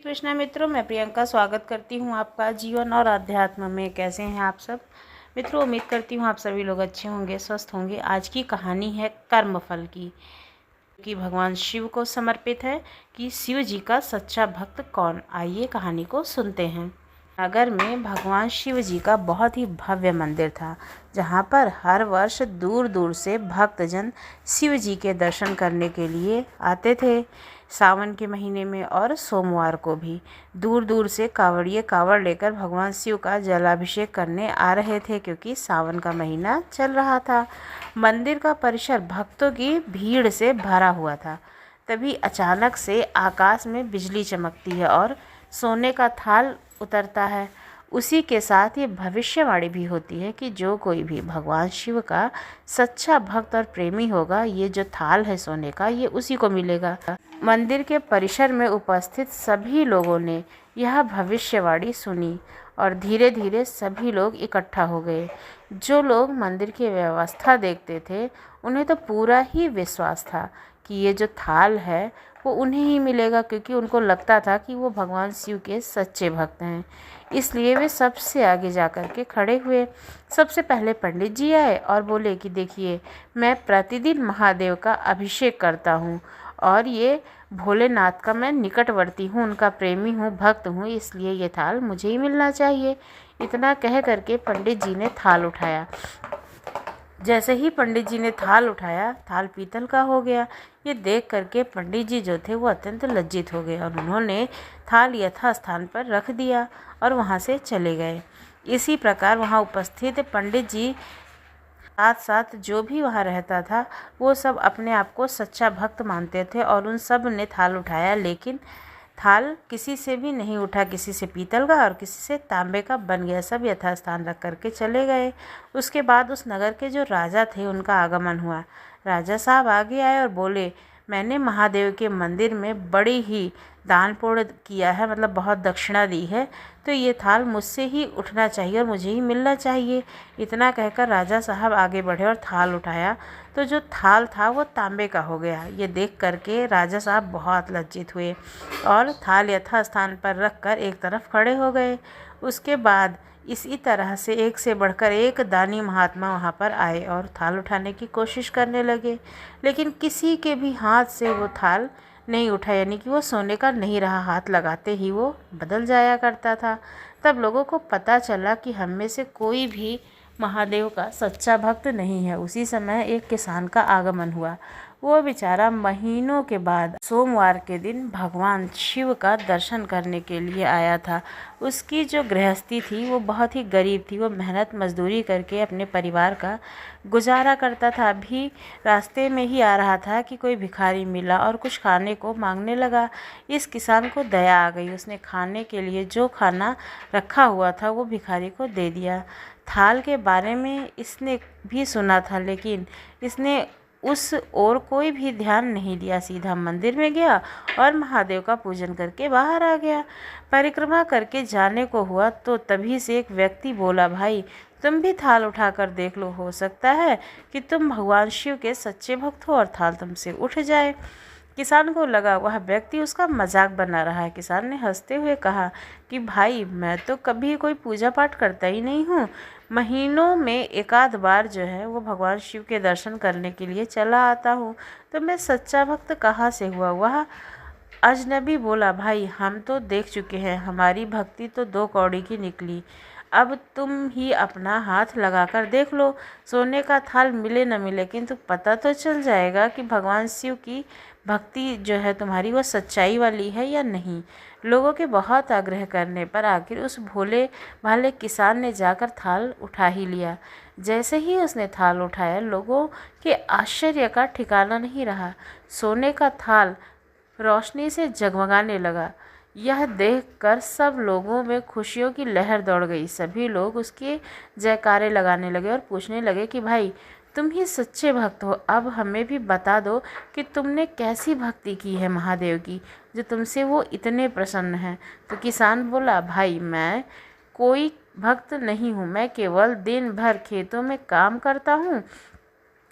कृष्णा मित्रों, मैं प्रियंका स्वागत करती हूँ आपका जीवन और अध्यात्म में। कैसे हैं आप सब मित्रों? उम्मीद करती हूँ आप सभी लोग अच्छे होंगे, स्वस्थ होंगे। आज की कहानी है कर्मफल की, कि भगवान शिव को समर्पित है कि शिव जी का सच्चा भक्त कौन। आइए कहानी को सुनते हैं। नगर में भगवान शिव जी का बहुत ही भव्य मंदिर था, जहाँ पर हर वर्ष दूर दूर से भक्तजन शिव जी के दर्शन करने के लिए आते थे। सावन के महीने में और सोमवार को भी दूर दूर से कांवड़िए कांवड़ लेकर भगवान शिव का जलाभिषेक करने आ रहे थे, क्योंकि सावन का महीना चल रहा था। मंदिर का परिसर भक्तों की भीड़ से भरा हुआ था। तभी अचानक से आकाश में बिजली चमकती है और सोने का थाल उतरता है। उसी के साथ ये भविष्यवाणी भी होती है कि जो कोई भी भगवान शिव का सच्चा भक्त और प्रेमी होगा, ये जो थाल है सोने का, ये उसी को मिलेगा। मंदिर के परिसर में उपस्थित सभी लोगों ने यह भविष्यवाणी सुनी और धीरे धीरे सभी लोग इकट्ठा हो गए। जो लोग मंदिर की व्यवस्था देखते थे, उन्हें तो पूरा ही विश्वास था कि ये जो थाल है वो उन्हें ही मिलेगा, क्योंकि उनको लगता था कि वो भगवान शिव के सच्चे भक्त हैं। इसलिए वे सबसे आगे जा कर के खड़े हुए। सबसे पहले पंडित जी आए और बोले कि देखिए, मैं प्रतिदिन महादेव का अभिषेक करता हूँ और ये भोलेनाथ का मैं निकटवर्ती हूँ, उनका प्रेमी हूँ, भक्त हूँ, इसलिए ये थाल मुझे ही मिलना चाहिए। इतना कह करके पंडित जी ने थाल उठाया। जैसे ही पंडित जी ने थाल उठाया, थाल पीतल का हो गया। ये देख करके पंडित जी जो थे वो अत्यंत लज्जित हो गए और उन्होंने थाल यथास्थान पर रख दिया और वहाँ से चले गए। इसी प्रकार वहाँ उपस्थित पंडित जी साथ साथ जो भी वहाँ रहता था, वो सब अपने आप को सच्चा भक्त मानते थे और उन सब ने थाल उठाया, लेकिन थाल किसी से भी नहीं उठा। किसी से पीतल का और किसी से तांबे का बन गया। सब यथास्थान रख करके चले गए। उसके बाद उस नगर के जो राजा थे, उनका आगमन हुआ। राजा साहब आगे आए और बोले, मैंने महादेव के मंदिर में बड़ी ही दान पुण्य किया है, मतलब बहुत दक्षिणा दी है, तो ये थाल मुझसे ही उठना चाहिए और मुझे ही मिलना चाहिए। इतना कहकर राजा साहब आगे बढ़े और थाल उठाया, तो जो थाल था वो तांबे का हो गया। ये देख करके राजा साहब बहुत लज्जित हुए और थाल यथास्थान पर रख कर एक तरफ खड़े हो गए। उसके बाद इसी तरह से एक से बढ़कर एक दानी महात्मा वहाँ पर आए और थाल उठाने की कोशिश करने लगे, लेकिन किसी के भी हाथ से वो थाल नहीं उठा, यानी कि वो सोने का नहीं रहा। हाथ लगाते ही वो बदल जाया करता था। तब लोगों को पता चला कि हम में से कोई भी महादेव का सच्चा भक्त नहीं है। उसी समय एक किसान का आगमन हुआ। वो बेचारा महीनों के बाद सोमवार के दिन भगवान शिव का दर्शन करने के लिए आया था। उसकी जो गृहस्थी थी वो बहुत ही गरीब थी। वो मेहनत मजदूरी करके अपने परिवार का गुजारा करता था। अभी रास्ते में ही आ रहा था कि कोई भिखारी मिला और कुछ खाने को मांगने लगा। इस किसान को दया आ गई। उसने खाने के लिए जो खाना रखा हुआ था वो भिखारी को दे दिया। थाल के बारे में इसने भी सुना था, लेकिन इसने उस ओर कोई भी ध्यान नहीं दिया। सीधा मंदिर में गया और महादेव का पूजन करके बाहर आ गया। परिक्रमा करके जाने को हुआ तो तभी से एक व्यक्ति बोला, भाई तुम भी थाल उठा कर देख लो, हो सकता है कि तुम भगवान शिव के सच्चे भक्त हो और थाल तुमसे उठ जाए। किसान को लगा वह व्यक्ति उसका मजाक बना रहा है। किसान ने हंसते हुए कहा कि भाई, मैं तो कभी कोई पूजा पाठ करता ही नहीं हूँ। महीनों में एक आध बार जो है वो भगवान शिव के दर्शन करने के लिए चला आता हूँ, तो मैं सच्चा भक्त कहाँ से हुआ। वह अजनबी बोला, भाई हम तो देख चुके हैं, हमारी भक्ति तो 2 कौड़ी की निकली। अब तुम ही अपना हाथ लगाकर देख लो, सोने का थाल मिले न मिले, किंतु पता तो चल जाएगा कि भगवान शिव की भक्ति जो है तुम्हारी वो सच्चाई वाली है या नहीं। लोगों के बहुत आग्रह करने पर आखिर उस भोले भाले किसान ने जाकर थाल उठा ही लिया। जैसे ही उसने थाल उठाया, लोगों के आश्चर्य का ठिकाना नहीं रहा। सोने का थाल रोशनी से जगमगाने लगा। यह देखकर सब लोगों में खुशियों की लहर दौड़ गई। सभी लोग उसके जयकारे लगाने लगे और पूछने लगे कि भाई तुम ही सच्चे भक्त हो, अब हमें भी बता दो कि तुमने कैसी भक्ति की है महादेव की, जो तुमसे वो इतने प्रसन्न हैं। तो किसान बोला, भाई मैं कोई भक्त नहीं हूँ, मैं केवल दिन भर खेतों में काम करता हूँ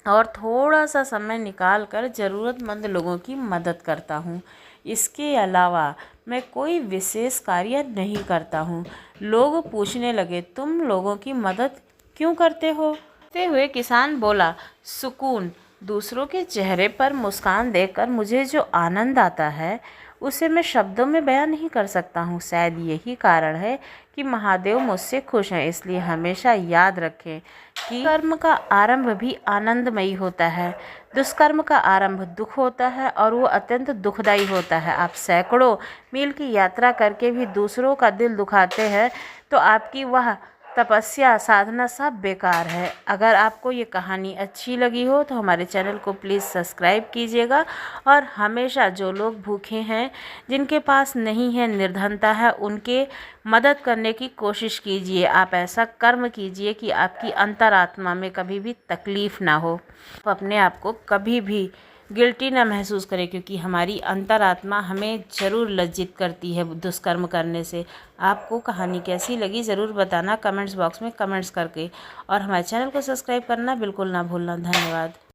और थोड़ा सा समय निकाल कर ज़रूरतमंद लोगों की मदद करता हूँ। इसके अलावा मैं कोई विशेष कार्य नहीं करता हूँ। लोग पूछने लगे, तुम लोगों की मदद क्यों करते हो? कहते हुए किसान बोला, सुकून। दूसरों के चेहरे पर मुस्कान देखकर मुझे जो आनंद आता है उसे मैं शब्दों में बयां नहीं कर सकता हूँ। शायद यही कारण है कि महादेव मुझसे खुश हैं। इसलिए हमेशा याद रखें कि कर्म का आरंभ भी आनंदमयी होता है, दुष्कर्म का आरंभ दुख होता है और वो अत्यंत दुखदायी होता है। आप सैकड़ों मील की यात्रा करके भी दूसरों का दिल दुखाते हैं तो आपकी वह तपस्या साधना सब बेकार है। अगर आपको ये कहानी अच्छी लगी हो तो हमारे चैनल को प्लीज़ सब्सक्राइब कीजिएगा और हमेशा जो लोग भूखे हैं, जिनके पास नहीं है, निर्धनता है, उनके मदद करने की कोशिश कीजिए। आप ऐसा कर्म कीजिए कि आपकी अंतरात्मा में कभी भी तकलीफ़ ना हो, आप अपने आप को कभी भी गिल्टी ना महसूस करें, क्योंकि हमारी अंतरात्मा हमें ज़रूर लज्जित करती है दुष्कर्म करने से। आपको कहानी कैसी लगी ज़रूर बताना कमेंट्स बॉक्स में कमेंट्स करके, और हमारे चैनल को सब्सक्राइब करना बिल्कुल ना भूलना। धन्यवाद।